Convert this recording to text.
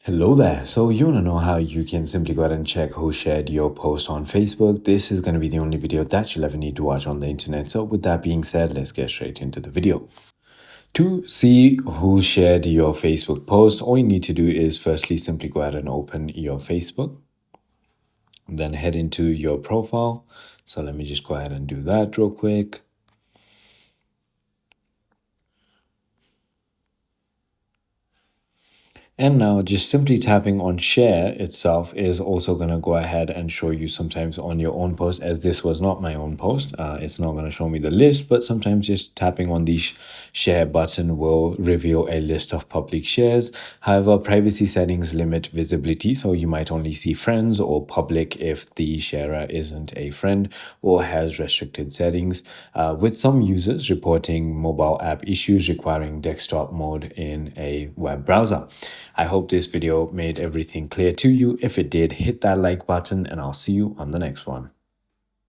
Hello there. So you want to know how you can simply go ahead and check who shared your post on Facebook? This is going to be the only video that you'll ever need to watch on the internet. So with that being said, let's get straight into the video. To see who shared your Facebook post, all you need to do is firstly simply go ahead and open your Facebook, then head into your profile. So let me just go ahead and do that real quick. And now just simply tapping on share itself is also going to go ahead and show you sometimes on your own post, as this was not my own post. It's not going to show me the list, but sometimes just tapping on the share button will reveal a list of public shares. However, privacy settings limit visibility, so you might only see friends or public if the sharer isn't a friend or has restricted settings, with some users reporting mobile app issues requiring desktop mode in a web browser. I hope this video made everything clear to you. If it did, hit that like button and I'll see you on the next one.